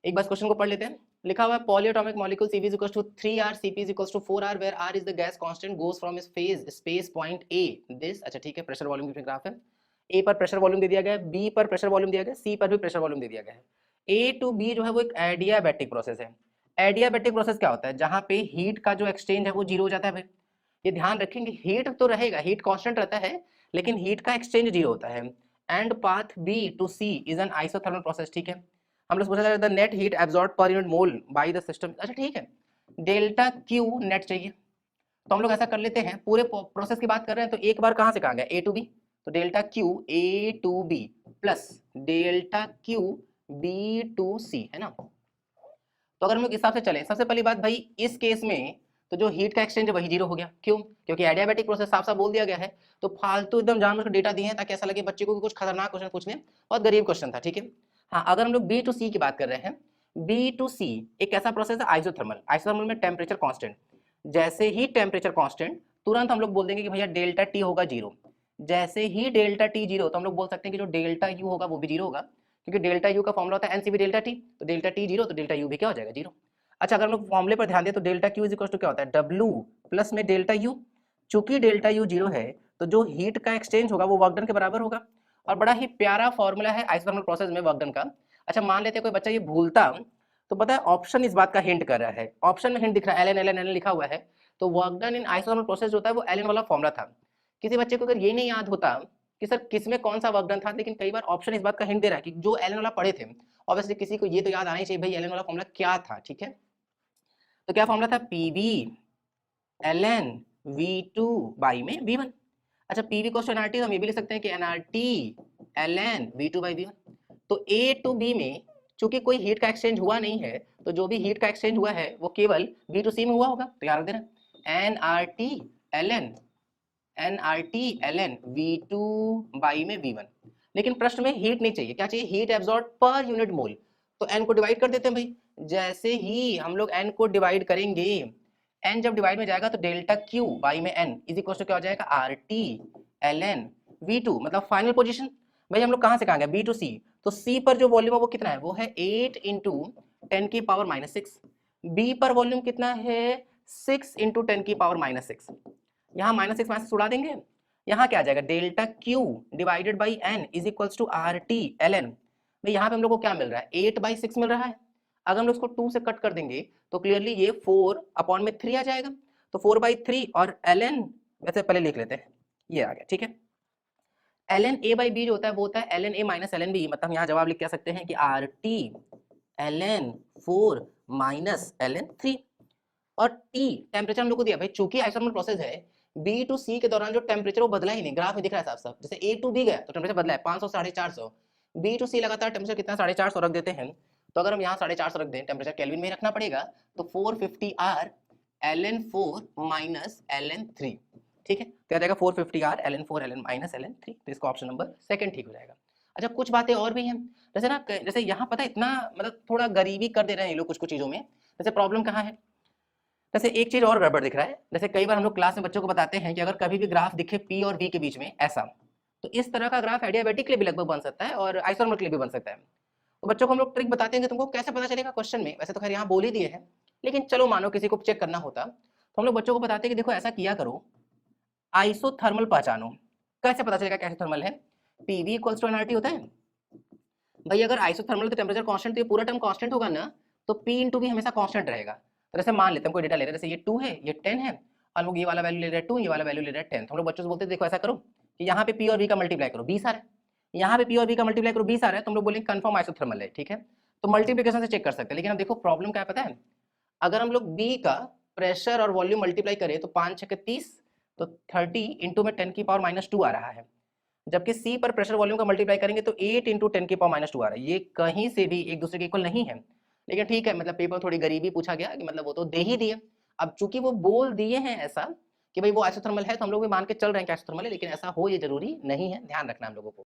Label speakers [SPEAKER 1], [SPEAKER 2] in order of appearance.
[SPEAKER 1] एक बार क्वेश्चन को पढ़ लेते हैं। लिखा हुआ है polyatomic molecule Cv equals to 3r, Cp equals to 4r, where r is the gas constant goes from इस phase space point A this. अच्छा ठीक है, प्रेशर वॉल्यूम की ग्राफ है। A पर प्रेशर वॉल्यूम दे दिया गया है, B पर प्रेशर वॉल्यूम दिया गया है, C पर भी प्रेशर वॉल्यूम दे दिया गया है। A टू B जो है वो एक एडियाबैटिक प्रोसेस है। एडियाबैटिक प्रोसेस क्या होता है? जहां पे हीट का जो एक्सचेंज है वो जीरो हो जाता है भाई। ये ध्यान रखेंगे, हीट तो रहेगा, हीट कांस्टेंट रहता है, लेकिन हीट का एक्सचेंज जीरो होता है। And path B to C is an isothermal process. ठीक है, हम लोग पूछा जा रहा है the net heat absorb per unit mole by the system. अच्छा ठीक है, डेल्टा क्यू नेट चाहिए, तो हम लोग ऐसा कर लेते हैं, पूरे प्रोसेस की बात कर रहे हैं तो एक बार कहां से कहां गया, ए टू बी, तो delta Q A to B plus delta Q B to C, है ना। तो अगर हम लोग इस हिसाब से चले, सबसे पहली बात भाई इस केस में तो जो हीट का एक्सचेंज है वही जीरो हो गया। क्यों? क्योंकि एडियाबैटिक प्रोसेस साफ साफ बोल दिया गया है। तो फालतू एकदम जानबूझकर डेटा दिए हैं ताकि ऐसा लगे बच्चे को कि कुछ खतरनाक क्वेश्चन पूछने, बहुत गरीब क्वेश्चन था। ठीक है, हाँ अगर हम लोग बी टू सी की बात कर रहे हैं, बी टू सी एक ऐसा प्रोसेस है आइसोथर्मल। आइसोथर्मल में टेम्परेचर कांस्टेंट, जैसे ही टेम्परेचर कांस्टेंट तुरंत हम लोग बोल देंगे कि भैया डेल्टा टी होगा जीरो। जैसे ही डेल्टा टी जीरो तो हम लोग बोल सकते हैं कि जो डेल्टा यू होगा वो भी जीरो होगा, क्योंकि डेल्टा यू का फॉर्मूला होता है एनसीवी डेल्टा टी, तो डेल्टा टी जीरो तो डेल्टा यू भी क्या हो जाएगा, जीरो। अच्छा अगर हम लोग फॉर्मूले पर ध्यान दें तो delta Q is equal to क्या होता है, डब्ल्यू प्लस में डेल्टा यू। चूंकि डेल्टा यू जीरो है तो जो हीट का एक्सचेंज होगा वो वर्क डन के बराबर होगा। और बड़ा ही प्यारा फॉर्मूला है आइसोथर्मल प्रोसेस में वर्क डन का। अच्छा मान लेते हैं कोई बच्चा ये भूलता, तो पता है ऑप्शन इस बात का हिंट कर रहा है, ऑप्शन में हिंट दिख रहा है, एल एन लिखा हुआ है। तो work done in isothermal process जो होता है वो एल वाला फॉर्मूला था। किसी बच्चे को अगर ये नहीं याद होता कि सर किस में कौन सा वर्क डन था, लेकिन कई बार ऑप्शन इस बात का हिंट दे रहा है कि जो एल वाला पढ़े थे, ऑब्वियसली किसी को ये तो याद आना ही चाहिए भाई एल वाला फॉर्मूला क्या था। ठीक है, तो क्या फॉर्मूला था, PV ln V two by में वी वन। अच्छा पीवी को एनआरटी हम ये भी लिख सकते हैं कि nRT ln V two by V one. तो ए टू बी में चूंकि कोई हीट का एक्सचेंज हुआ नहीं है, तो जो भी हीट का एक्सचेंज हुआ है वो केवल बी टू सी में हुआ होगा, तो याद रख देना n R T l n V two by में वी वन। लेकिन प्रश्न में हीट नहीं चाहिए, क्या चाहिए, heat absorb per unit mole. तो एन को डिवाइड कर देते हैं भाई, जैसे ही हम लोग एन को डिवाइड करेंगे, एन जब डिवाइड में जाएगा तो डेल्टा क्यू बाई में एन इज इक्वल टू क्या हो जाएगा, R T l n V two, मतलब फाइनल पोजिशन। भाई हम लोग कहां से कहां गए, बी टू सी, तो सी पर जो वॉल्यूम है वो कितना है, वो है 8 इंटू 10⁻⁻6। बी पर वॉल्यूम कितना है, 6 इंटू 10⁻⁻6। यहाँ -6 उड़ा देंगे, यहाँ क्या आ जाएगा, delta Q divided by n is equals to R T l n. भाई यहाँ पे हम लोग को क्या मिल रहा है, 8/6 मिल रहा है। अगर हम लोग इसको 2 से कट कर देंगे तो क्लियरली ये 4/3 आ जाएगा। तो 4/3 और एल एन, वैसे पहले लिख लेते हैं, ये आ गया। ठीक है, l n A by B जो होता है वो होता है l n A minus l n B, मतलब यहाँ जवाब लिख कह सकते हैं कि R T l n 4 minus l n 3। और टी टेम्परेचर हम लोग को दिया भाई, चूंकि आइसोथर्मल प्रोसेस है, बी टू सी के दौरान जो टेम्परेचर वो बदला ही नहीं, ग्राफ में दिख रहा है साफ साफ। जैसे ए टू बी गया तो टेम्परेचर बदला है 500 450, बी टू सी लगातार टेम्परेचर कितना 450 रख देते हैं। तो अगर हम यहाँ 450 रख दें, टेम्परेचर केल्विन में ही रखना पड़ेगा, तो 450 R l n 4 minus l n 3। ठीक है, तो आ जाएगा 450 R l n 4 l n minus l n 3। तो इसका ऑप्शन नंबर सेकंड ठीक हो जाएगा। अच्छा कुछ बातें और भी हैं, जैसे ना जैसे यहाँ पता है इतना मतलब थोड़ा गरीबी कर दे रहे हैं ये लोग कुछ कुछ चीजों में। जैसे प्रॉब्लम कहाँ है, जैसे एक चीज और गड़बड़ दिख रहा है, जैसे कई बार हम लोग क्लास में बच्चों को बताते हैं कि अगर कभी भी ग्राफ दिखे पी और वी के बीच में ऐसा, तो इस तरह का ग्राफ एडियाबैटिक के लिए भी लगभग बन सकता है और आइसोथर्मल के लिए भी बन सकता है। तो बच्चों को हम लोग ट्रिक बताते हैं कि तुमको कैसे पता चलेगा क्वेश्चन में, वैसे तो खैर यहाँ बोल ही दिए हैं, लेकिन चलो मानो किसी को चेक करना होता तो हम लोग बच्चों को बताते हैं कि देखो ऐसा किया करो, आइसोथर्मल पहचानो। कैसे पता चलेगा कैसे थर्मल है, पीवी इक्वल्स टू एनआरटी होता है भाई। अगर आइसोथर्मल तो टेम्परेचर कांस्टेंट, तो ये पूरा टर्म कांस्टेंट होगा ना, तो पी इंटू वी हमेशा कांस्टेंट रहेगा। तो जैसे मान लेते हैं कोई डेटा ले रहे हैं, जैसे ये 2 है ये 10 है, और लोग ये वाला वैल्यू ले रहे हैं 2, ये वाला वैल्यू ले रहे हैं 10। तो हम लोग बच्चों से बोलते हैं देखो ऐसा करो कि यहाँ पे पी और वी का मल्टीप्लाई करो, 20 आ रहा है, यहाँ पे पी और वी का मल्टीप्लाई करो 20 आ रहा है, तो हम लोग बोलेंगे कंफर्म आइसोथर्मल है। ठीक है, तो मल्टीप्लिकेशन से चेक कर सकते हैं। लेकिन अब देखो प्रॉब्लम क्या है पता है, अगर हम लोग बी का प्रेशर और वॉल्यूम मल्टीप्लाई करें तो 5 6 30, तो 30 इंटू में 10⁻² आ रहा है। जबकि सी पर प्रेशर वॉल्यूम का मल्टीप्लाई करेंगे तो 8 इंटू 10⁻² आ रहा है। ये कहीं से भी एक दूसरे के इक्वल नहीं है, लेकिन ठीक है, मतलब पेपर थोड़ी गरीबी पूछा गया कि मतलब वो तो दे ही दिए। अब चूंकि वो बोल दिए हैं ऐसा कि भाई वो आइसोथर्मल है, तो हम लोग भी मान के चल रहे हैं कि आइसोथर्मल है, लेकिन ऐसा हो ये जरूरी नहीं है, ध्यान रखना हम लोगों को।